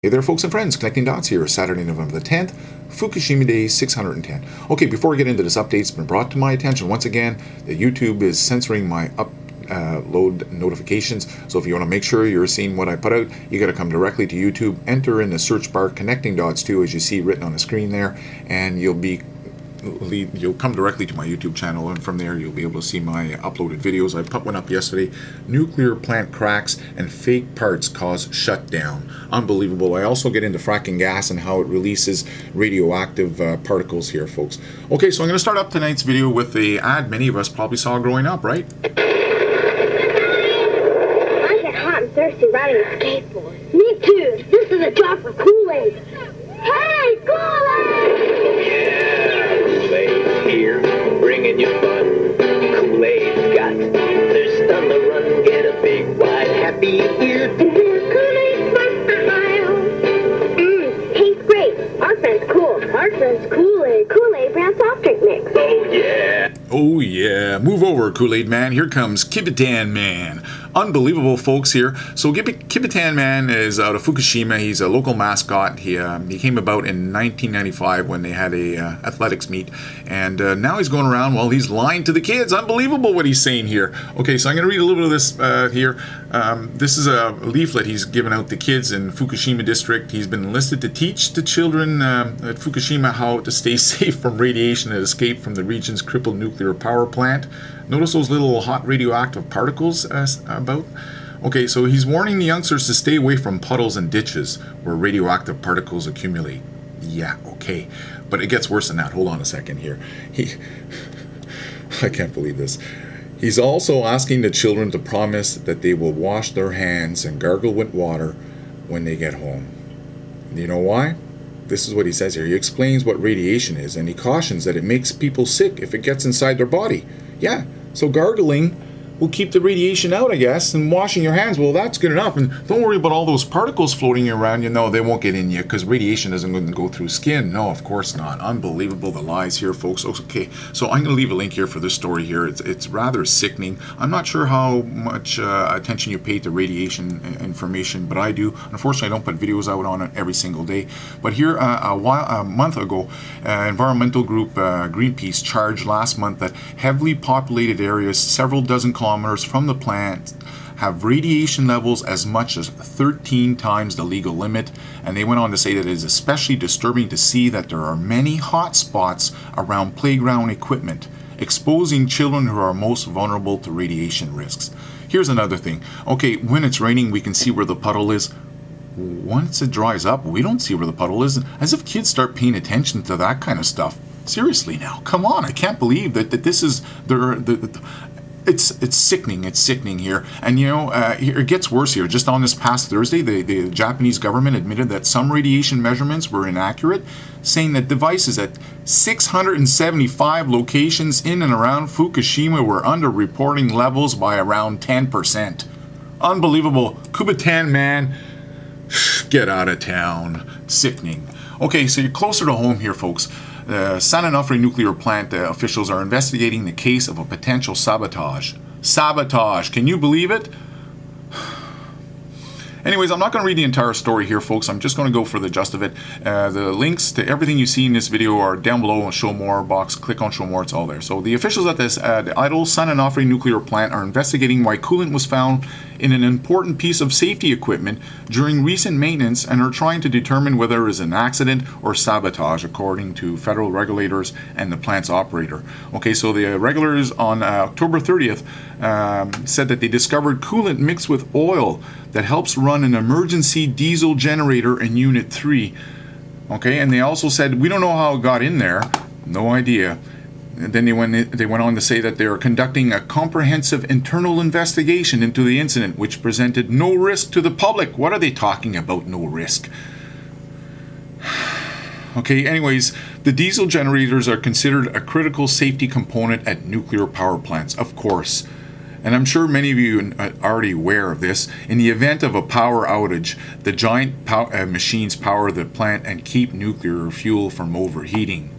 Hey there folks and friends, Connecting Dots here, Saturday, November the 10th, Fukushima Day 610. Okay, before I get into this update, it's been brought to my attention once again that YouTube is censoring my upload notifications. So if you want to make sure you're seeing what I put out, you got to come directly to YouTube, enter in the search bar Connecting Dots 2 as you see written on the screen there, and you'll come directly to my YouTube channel, and from there you'll be able to see my uploaded videos. I put one up yesterday. Nuclear plant cracks and fake parts cause shutdown. Unbelievable. I also get into fracking gas and how it releases radioactive particles here, folks. Okay, so I'm going to start up tonight's video with the ad many of us probably saw growing up, right? I get hot and thirsty riding a skateboard. Me too. This is a drop of Kool-Aid. Hey, Kool-Aid! Yeah, Kool-Aid's here, bringing you fun. Kool-Aid's got thirst on the run. Get a big, wide, happy ear. Kool-Aid's my style. Tastes great. Our friend's cool. Our friend's Kool-Aid. Kool-Aid brand soft drink mix. Oh, yeah. Oh yeah, move over Kool-Aid Man. Here comes Kibitan Man. Unbelievable folks here. So Kibitan Man is out of Fukushima. He's a local mascot. He came about in 1995 when they had a athletics meet, and now he's going around, well, he's lying to the kids. Unbelievable what he's saying here. Okay, so I'm going to read a little bit of this here. This is a leaflet he's given out to kids in Fukushima district. He's been enlisted to teach the children at Fukushima how to stay safe from radiation and escape from the region's crippled nuclear power plant. Notice those little hot radioactive particles about? Okay, so he's warning the youngsters to stay away from puddles and ditches where radioactive particles accumulate. Yeah, okay. But it gets worse than that. Hold on a second here. I can't believe this. He's also asking the children to promise that they will wash their hands and gargle with water when they get home. You know why? This is what he says here. He explains what radiation is, and he cautions that it makes people sick if it gets inside their body. Yeah, so gargling will keep the radiation out, I guess, and washing your hands, well, that's good enough. And don't worry about all those particles floating around you. No, they won't get in you because radiation isn't going to go through skin. No, of course not. Unbelievable, the lies here, folks. Okay, so I'm going to leave a link here for this story here. It's rather sickening. I'm not sure how much attention you pay to radiation information, but I do. Unfortunately, I don't put videos out on it every single day. But here, a month ago, environmental group Greenpeace charged last month that heavily populated areas, several dozen kilometers from the plant, have radiation levels as much as 13 times the legal limit, and they went on to say that it is especially disturbing to see that there are many hot spots around playground equipment, exposing children who are most vulnerable to radiation risks. Here's another thing. Okay, when it's raining, we can see where the puddle is. Once it dries up, we don't see where the puddle is, as if kids start paying attention to that kind of stuff. Seriously now, come on, I can't believe that this is It's sickening. It's sickening here. And you know, it gets worse here. Just on this past Thursday, the Japanese government admitted that some radiation measurements were inaccurate, saying that devices at 675 locations in and around Fukushima were under-reporting levels by around 10%. Unbelievable. Kibitan Man, get out of town. Sickening. Okay, so you're closer to home here, folks. Onofre nuclear plant officials are investigating the case of a potential sabotage. Sabotage, can you believe it? Anyways, I'm not going to read the entire story here, folks. I'm just going to go for the gist of it. The links to everything you see in this video are down below in the Show More box. Click on Show More, it's all there. So the officials at this the idle Onofre nuclear plant are investigating why coolant was found in an important piece of safety equipment during recent maintenance and are trying to determine whether it is an accident or sabotage, according to federal regulators and the plant's operator. Okay, so the regulators on October 30th said that they discovered coolant mixed with oil that helps run an emergency diesel generator in Unit 3. Okay, and they also said, we don't know how it got in there. No idea. And then they went on to say that they are conducting a comprehensive internal investigation into the incident, which presented no risk to the public. What are they talking about, no risk? Okay, anyways, the diesel generators are considered a critical safety component at nuclear power plants, of course. And I'm sure many of you are already aware of this. In the event of a power outage, the giant machines power the plant and keep nuclear fuel from overheating.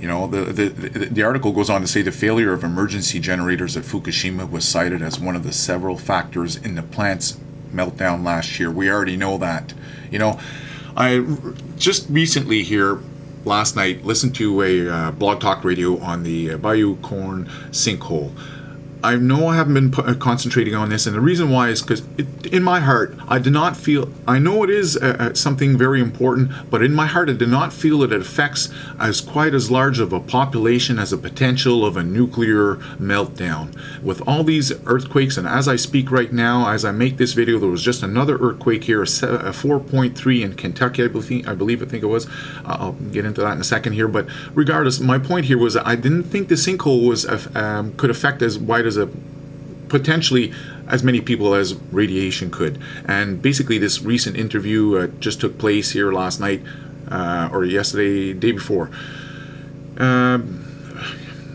You know, the article goes on to say the failure of emergency generators at Fukushima was cited as one of the several factors in the plant's meltdown last year. We already know that. You know, I just recently here, last night, listened to a blog talk radio on the Bayou Corne Sinkhole. I know I haven't been concentrating on this, and the reason why is because in my heart, I do not feel, I know it is something very important, but in my heart, I do not feel that it affects as quite as large of a population as a potential of a nuclear meltdown. With all these earthquakes, and as I speak right now, as I make this video, there was just another earthquake here, a 4.3 in Kentucky, I think it was. I'll get into that in a second here, but regardless, my point here was I didn't think the sinkhole was could affect as wide as a potentially as many people as radiation could. And basically this recent interview just took place here last night or yesterday, day before,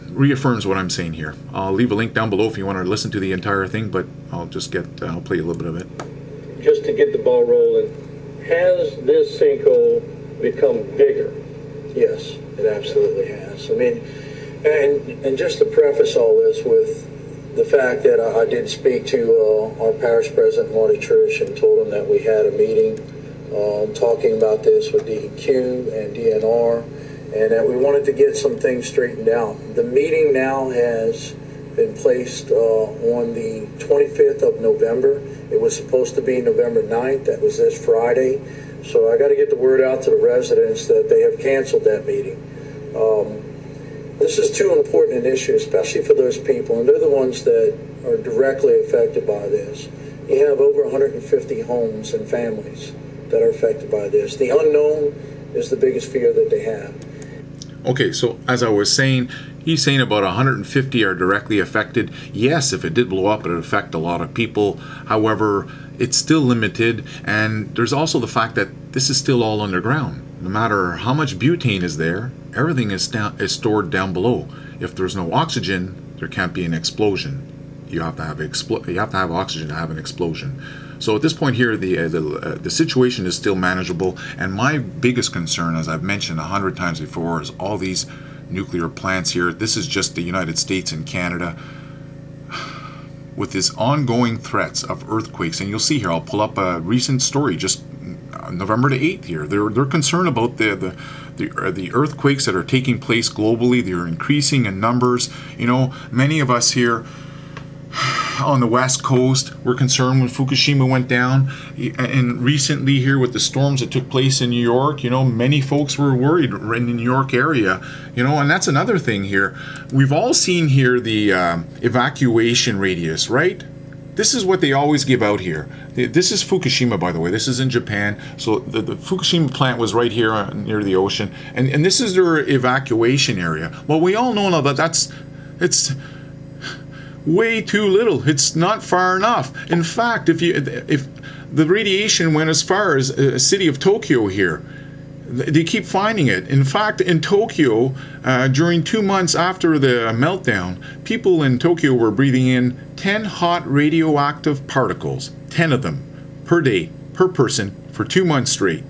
reaffirms what I'm saying here. I'll leave a link down below if you want to listen to the entire thing, but I'll play a little bit of it. Just to get the ball rolling, has this sinkhole become bigger? Yes, it absolutely has. I mean, and just to preface all this with the fact that I did speak to our parish president, Marty Trish, and told him that we had a meeting talking about this with DEQ and DNR, and that we wanted to get some things straightened out. The meeting now has been placed on the 25th of November. It was supposed to be November 9th. That was this Friday. So I got to get the word out to the residents that they have canceled that meeting. This is too important an issue, especially for those people, and they're the ones that are directly affected by this. You have over 150 homes and families that are affected by this. The unknown is the biggest fear that they have. Okay, so as I was saying, he's saying about 150 are directly affected. Yes, if it did blow up, it would affect a lot of people. However, it's still limited, and there's also the fact that this is still all underground. No matter how much butane is there, everything is stored down below. If there's no oxygen, there can't be an explosion. You have to have oxygen to have an explosion. So at this point here, the situation is still manageable. And my biggest concern, as I've mentioned 100 times before, is all these nuclear plants here. This is just the United States and Canada. With this ongoing threats of earthquakes, and you'll see here, I'll pull up a recent story just November the 8th here. They're concerned about the earthquakes that are taking place globally. They're increasing in numbers. You know, many of us here on the West Coast were concerned when Fukushima went down, and recently here with the storms that took place in New York, you know, many folks were worried in the New York area, you know, and that's another thing here. We've all seen here the evacuation radius, right? This is what they always give out here. This is Fukushima, by the way. This is in Japan. So the Fukushima plant was right here near the ocean, and this is their evacuation area. Well, we all know now that it's way too little. It's not far enough. In fact, if the radiation went as far as a city of Tokyo here, they keep finding it. In fact, in Tokyo, during 2 months after the meltdown, people in Tokyo were breathing in 10 hot radioactive particles, 10 of them per day, per person, for 2 months straight.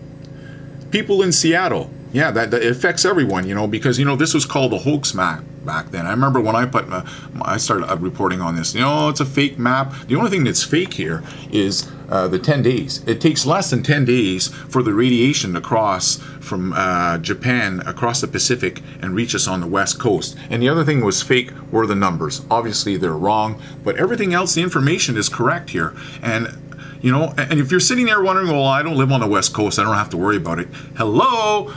People in Seattle, yeah, that affects everyone, you know, because, you know, this was called a hoax map back then. I remember when I started reporting on this, you know, it's a fake map. The only thing that's fake here is the 10 days. It takes less than 10 days for the radiation to cross from Japan across the Pacific and reach us on the West Coast. And the other thing was fake were the numbers. Obviously they're wrong, but everything else, the information is correct here. And you know, and if you're sitting there wondering, well, I don't live on the West Coast, I don't have to worry about it. Hello,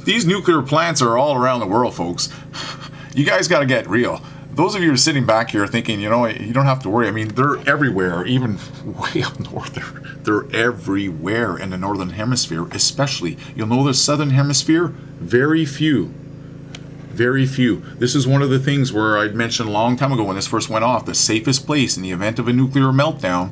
these nuclear plants are all around the world, folks. You guys got to get real. Those of you who are sitting back here thinking, you know, you don't have to worry. I mean, they're everywhere, even way up north. They're everywhere in the Northern Hemisphere, especially. You'll know the Southern Hemisphere, very few. Very few. This is one of the things where I'd mentioned a long time ago when this first went off, the safest place in the event of a nuclear meltdown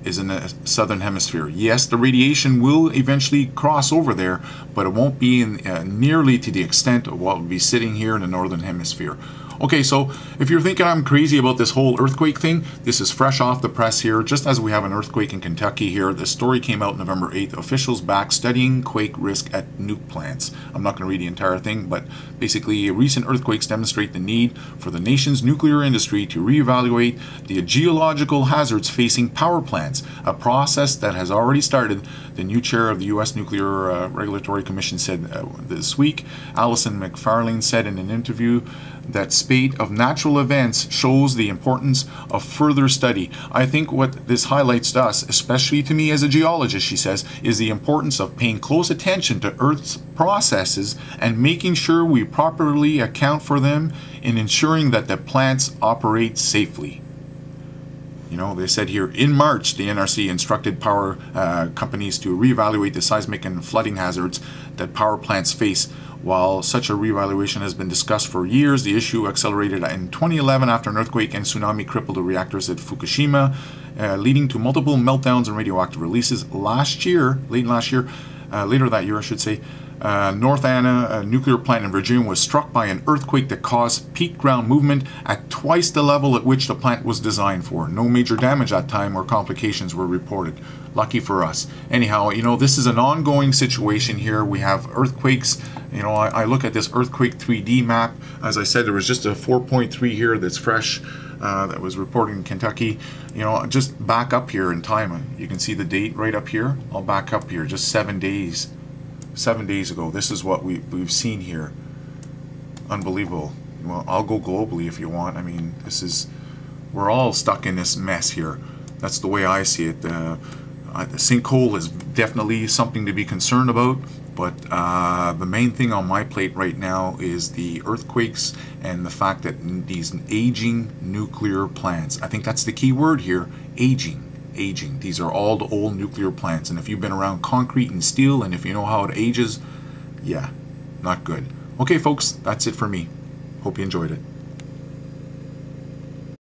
is in the Southern Hemisphere. Yes, the radiation will eventually cross over there, but it won't be in, nearly to the extent of what will be sitting here in the Northern Hemisphere. Okay, so if you're thinking I'm crazy about this whole earthquake thing, this is fresh off the press here. Just as we have an earthquake in Kentucky here, the story came out November 8th. Officials back studying quake risk at nuke plants. I'm not going to read the entire thing, but basically recent earthquakes demonstrate the need for the nation's nuclear industry to reevaluate the geological hazards facing power plants, a process that has already started. The new chair of the U.S. Nuclear Regulatory Commission said this week. Allison McFarlane said in an interview that spate of natural events shows the importance of further study. I think what this highlights to us, especially to me as a geologist, she says, is the importance of paying close attention to Earth's processes and making sure we properly account for them in ensuring that the plants operate safely. You know, they said here, in March, the NRC instructed power companies to reevaluate the seismic and flooding hazards that power plants face. While such a reevaluation has been discussed for years, the issue accelerated in 2011 after an earthquake and tsunami crippled the reactors at Fukushima, leading to multiple meltdowns and radioactive releases. Later that year, I should say, North Anna, a nuclear plant in Virginia, was struck by an earthquake that caused peak ground movement at twice the level at which the plant was designed for. No major damage that time or complications were reported. Lucky for us. Anyhow, you know, this is an ongoing situation here. We have earthquakes. You know, I look at this earthquake 3D map. As I said, there was just a 4.3 here that's fresh, that was reported in Kentucky. You know, just back up here in time. You can see the date right up here. I'll back up here, just 7 days. 7 days ago. This is what we've seen here. Unbelievable. Well, I'll go globally if you want. I mean, we're all stuck in this mess here. That's the way I see it. The sinkhole is definitely something to be concerned about, but the main thing on my plate right now is the earthquakes and the fact that these aging nuclear plants, I think that's the key word here, aging. These are all the old nuclear plants, and if you've been around concrete and steel and if you know how it ages, yeah, not good. Okay folks, that's it for me. Hope you enjoyed it.